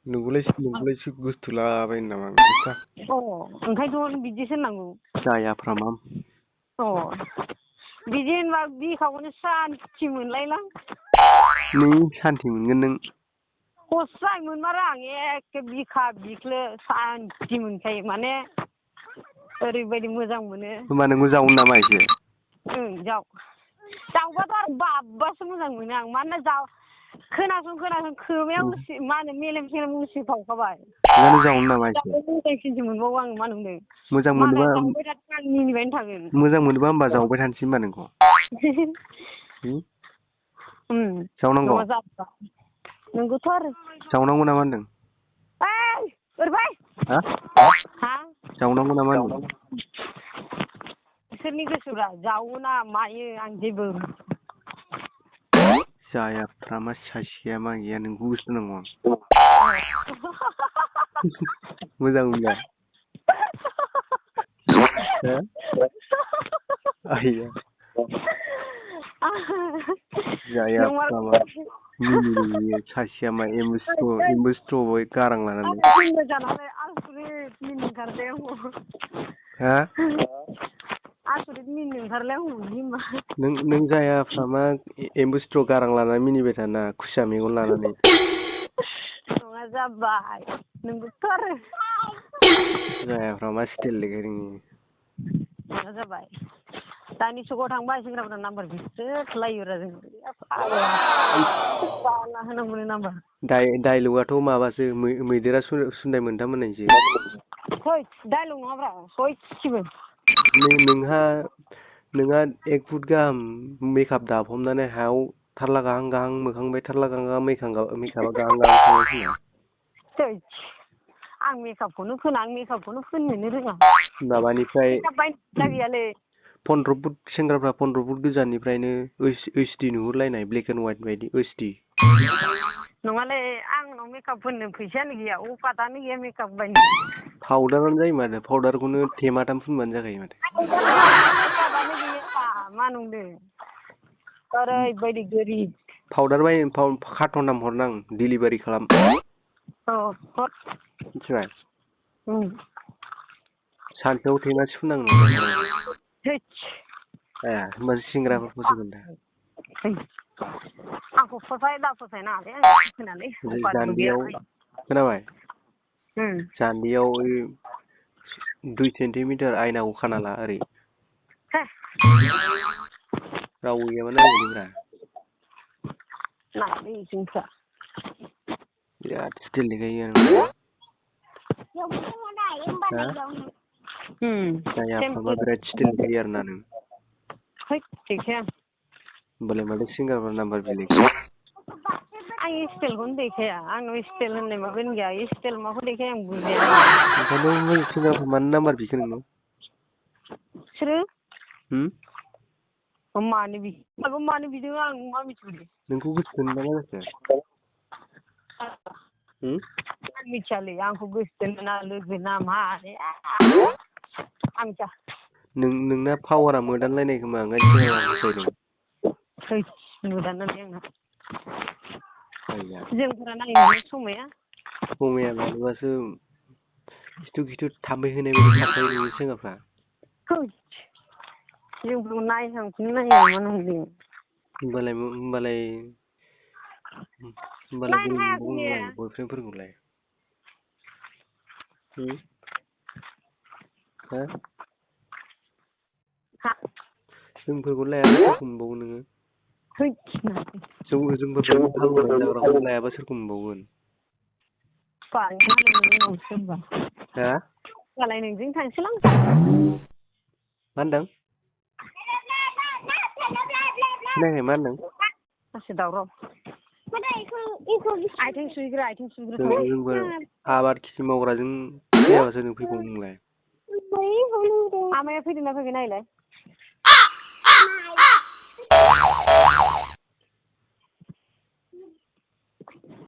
नोंखौलाय बुस्थु लाबायनो नामा बुस्था? ओंखायनोथ' बिदिसो होननांगौ। जायाफ्रा माम। बिदि होनबा बिखाखौनो सान्थि मोनलायलां। सान्थि मोनगोन नों। हस्राय मोनमारा आं एखे बिखा बिख्लो सान्थि मोनखायो माने ओरैबायदि मोजां मोनो। होमबा नोंबो जावनो नामा एसे? जावबाथ' आरो बाबबासो मोजां मोनो आं मानोना खोनासं खोमायाव मा होनो मेलेम उसिफावखाबाय। जावनो नामा एसे? मोजांसिनसो मोनबावो आं मा होनदों। मोजां मोनोबा जावबाय थाथों आं मिनिबायानो थागोन। मोजां मोनोबा होमबा जावबाय थानोसै होमबा नोंखौ। जावनांगौ। नोंगौथ' आरो। जावनांगौ नामा होनदों? जावनांगौ नामा होनदों? बिसोरनि गोसोब्रा जावोना मायो आं जेबो। जायाफ्रा मा सासेया मा गैया नोंखौ गोसो नांगौ आं। मोजां मोनबाय? आइया जायाफ्रा मा मिनियो सासेया मा एम्बुस्ट्र' गारां लानानै। आसरित मिनिनो ओंखारलाय आं बिदि होनबा। नों जायाफ्रा मा एम्बुस्ट्र' गारां लानानै मिनिबाय थाना खुसिया मेगन लानानै। नङा जाबाय नोंगौथ' आरो। जायाफ्रा मा स्टाइल देखायदों नोङो। नङा जाबाय दानि जुगाव थांबा सेंग्राफोरा नाम्बार बिथोलायोब्रा जों। होनांगौनो नाम्बार। डाइलगाथ' माबासो मैदेरा सुन्दाय मोनथाम होननायसो। डाइलग नङाब्रा सयथिबो। नोंहा 1 फुट गाहाम मेकआप दाफबनानै हायाव थारला गाहां मोखांनिफ्राय थारला गाहां मेकआपा गाहां थाङो। आं मेकआपखौनो फोननोनो रोङा। माबानिफ्राय गैयालै 15 फुट सेंग्राफ्रा 15 फुट गोजाननिफ्रायनो ओइसडि नुहुरलायनाय ब्लेक एन्ड व्हाइट बायदि ओइसडि। नङालै आंनाव मेकआप फोननो फैसायानो गैया अकातआनो गैया मेकआप बायनो। पाउदारानो जायो माथो पाउदारखौनो थेमाथाम फुनबानो जाखायो माथो। अकातआनो गैया मा नंदों ओरैबायदि गोरिब। पाउदार कार्टन नाम हरनां डिलिभारि खालाम। हर। मिथिबाय? सानसेयाव थेमासे फुननांगौ। होमबासो सिंग्राफोर फसायगोन दा। आंखौ दा फसायनाङालै जान्दियाव खोनाबाय? जान्दियाव 2 सेन्टिमिटार आयनाखौ खाना ला ओरै। रावबो गैयाबा नायबायदोब्रा। बिराद स्टाइल देखायो आं। जायाफ्रामा बिराद स्टाइल देखायो आरोना नों। देखाया। होमबालाय माथो सिंगारफोर नाम्बार बिलायखो? आं स्टाइलखौनो देखाया आंनाव स्टाइल होननाय माबायानो गैया स्टाइल माखौ देखाया आं बुजिया। ओंखायनोथ' सिंगारफोर मानो नाम्बार बिखो नोंनाव? सोरो? मानो बिदों आं मा मिथिगौ। नोंखौ गोसोथोनो ना मा जाखो? आं मिथियालै आंखौ गोसोथोनो ना लोगो ना मा आं मिथिया। नोंना पावारा मोदानलायनाय खोमा ओंखायनो फसायदों। मोदानालै आंना। जोंफोरा नायनो समाया मानोबासो खिथु थाम्फै होनाय बायदि खारखायो नोंनि सेंग्राफ्रा। जोंफोरखौ नायहांखौनो नाया मा नंदों। होमबालाय बोरै मोनबावगोन बयफ्रेन्डफोरखौलाय? जोंफोरखौ लायाबा सोरखौ मोनबावगोन नोङो? जोंफोरखौ जाग्राखौ लायाबा सोरखौ मोनबावगोन? होमबालाय नोंजों थांसैलां। मा होनदों? खोनायाखै मा होनदों? मानसि दावराव। आथिं सुग्रो जोंबो आबाद खेथि मावग्राजों फैयाबा सोरजों फैबावनो नोंलाय? आमाया फैदोंना फैयाखै नायलाय।